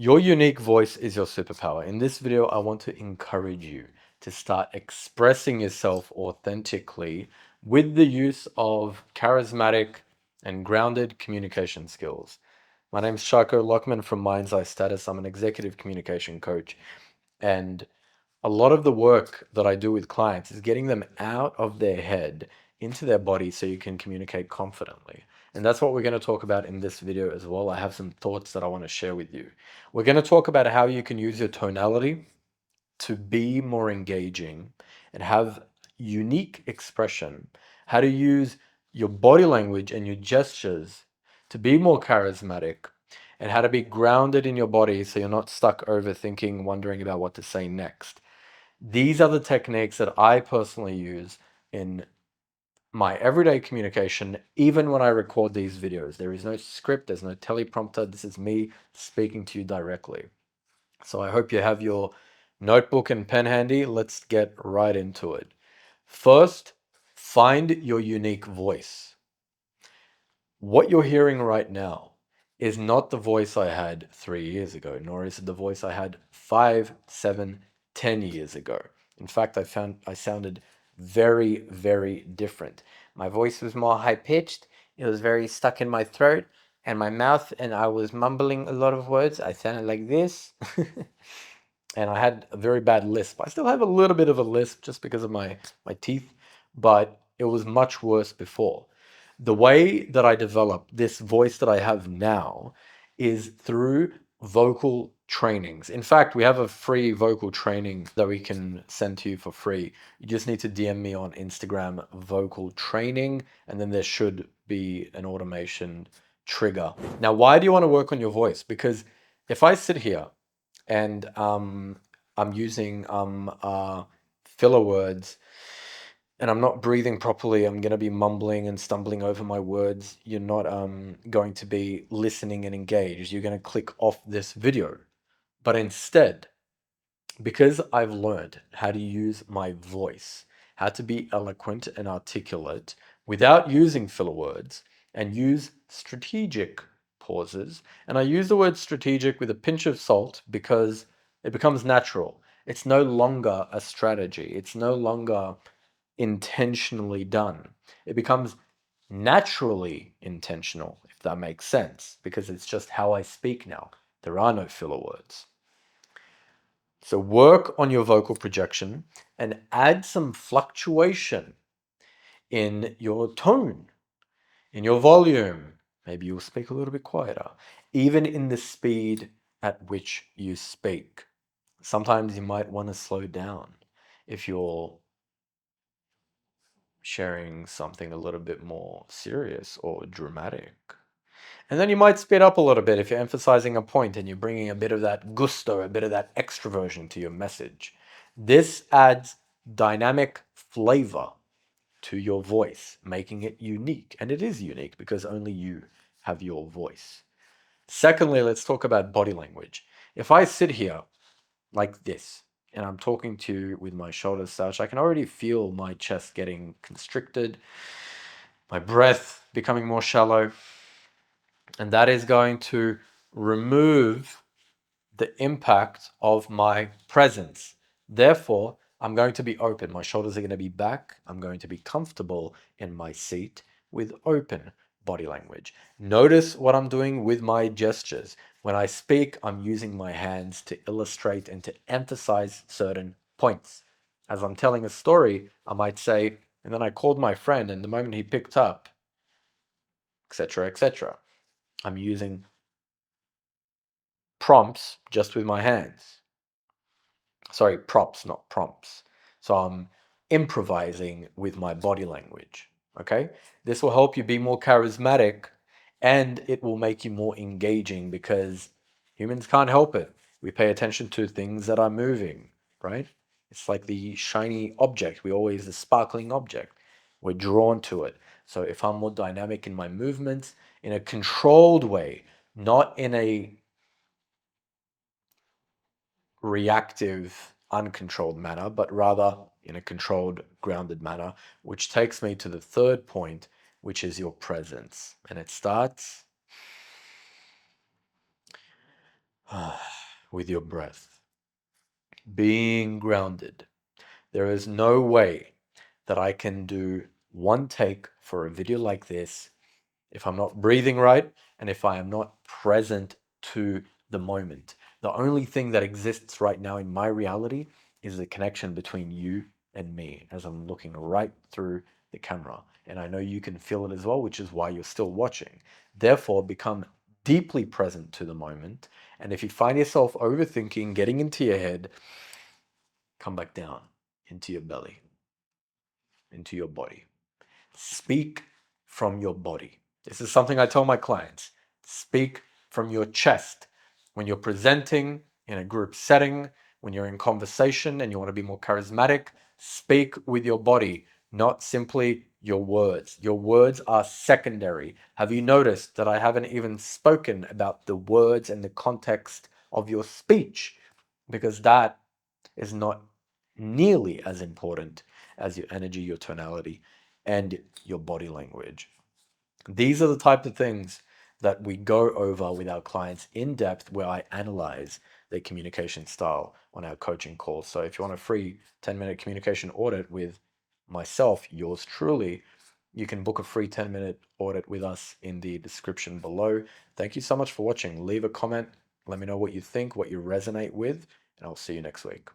Your unique voice is your superpower. In this video, I want to encourage you to start expressing yourself authentically with the use of charismatic and grounded communication skills. My name is Shako Lockman from Mind's Eye Status. I'm an executive communication coach, and a lot of the work that I do with clients is getting them out of their head into their body so you can communicate confidently. And that's what we're going to talk about in this video as well. I have some thoughts that I want to share with you. We're going to talk about how you can use your tonality to be more engaging and have unique expression, how to use your body language and your gestures to be more charismatic, and how to be grounded in your body so you're not stuck overthinking, wondering about what to say next. These are the techniques that I personally use in my everyday communication, even when I record these videos. There is no script, there's no teleprompter. This is me speaking to you directly. So I hope you have your notebook and pen handy. Let's get right into it. First, find your unique voice. What you're hearing right now is not the voice I had 3 years ago, nor is it the voice I had 5, 7, 10 years ago. In fact, I found I sounded very, very different. My voice was more high pitched, it was very stuck in my throat and my mouth, and I was mumbling a lot of words. I sounded like this. And I had a very bad lisp. I still have a little bit of a lisp just because of my teeth, but it was much worse before. The way that I developed this voice that I have now is through vocal trainings. In fact, we have a free vocal training that we can send to you for free. You just need to DM me on Instagram, vocal training, and then there should be an automation trigger. Now, why do you want to work on your voice? Because if I sit here and I'm using filler words and I'm not breathing properly, I'm going to be mumbling and stumbling over my words. You're not going to be listening and engaged. You're going to click off this video. But instead, because I've learned how to use my voice, how to be eloquent and articulate without using filler words, and use strategic pauses. And I use the word strategic with a pinch of salt because it becomes natural. It's no longer a strategy. It's no longer intentionally done. It becomes naturally intentional, if that makes sense, because it's just how I speak now. There are no filler words. So work on your vocal projection and add some fluctuation in your tone, in your volume. Maybe you'll speak a little bit quieter, even in the speed at which you speak. Sometimes you might want to slow down if you're sharing something a little bit more serious or dramatic. And then you might speed up a little bit if you're emphasizing a point and you're bringing a bit of that gusto, a bit of that extroversion to your message. This adds dynamic flavor to your voice, making it unique. And it is unique because only you have your voice. Secondly, let's talk about body language. If I sit here like this and I'm talking to you with my shoulders slouched, I can already feel my chest getting constricted, my breath becoming more shallow, and that is going to remove the impact of my presence. Therefore, I'm going to be open. My shoulders are going to be back. I'm going to be comfortable in my seat with open body language. Notice what I'm doing with my gestures. When I speak, I'm using my hands to illustrate and to emphasize certain points. As I'm telling a story, I might say, and then I called my friend, and the moment he picked up, etc., etc. I'm using prompts just with my hands. Sorry, props, not prompts. So I'm improvising with my body language. Okay? This will help you be more charismatic and it will make you more engaging because humans can't help it. We pay attention to things that are moving, right? It's like the shiny object. We always the sparkling object. We're drawn to it. So if I'm more dynamic in my movements, in a controlled way, not in a reactive, uncontrolled manner, but rather in a controlled, grounded manner, which takes me to the third point, which is your presence. And it starts with your breath, being grounded. There is no way that I can do one take for a video like this if I'm not breathing right and if I am not present to the moment. The only thing that exists right now in my reality is the connection between you and me as I'm looking right through the camera. And I know you can feel it as well, which is why you're still watching. Therefore, become deeply present to the moment. And if you find yourself overthinking, getting into your head, come back down into your belly, into your body. Speak from your body. This is something I tell my clients. Speak from your chest. When you're presenting in a group setting, when you're in conversation and you want to be more charismatic, speak with your body, not simply your words. Your words are secondary. Have you noticed that I haven't even spoken about the words and the context of your speech? Because that is not nearly as important as your energy, your tonality, and your body language. These are the type of things that we go over with our clients in depth, where I analyze their communication style on our coaching calls. So if you want a free 10-minute communication audit with myself, yours truly, you can book a free 10-minute audit with us in the description below. Thank you so much for watching. Leave a comment. Let me know what you think, what you resonate with, and I'll see you next week.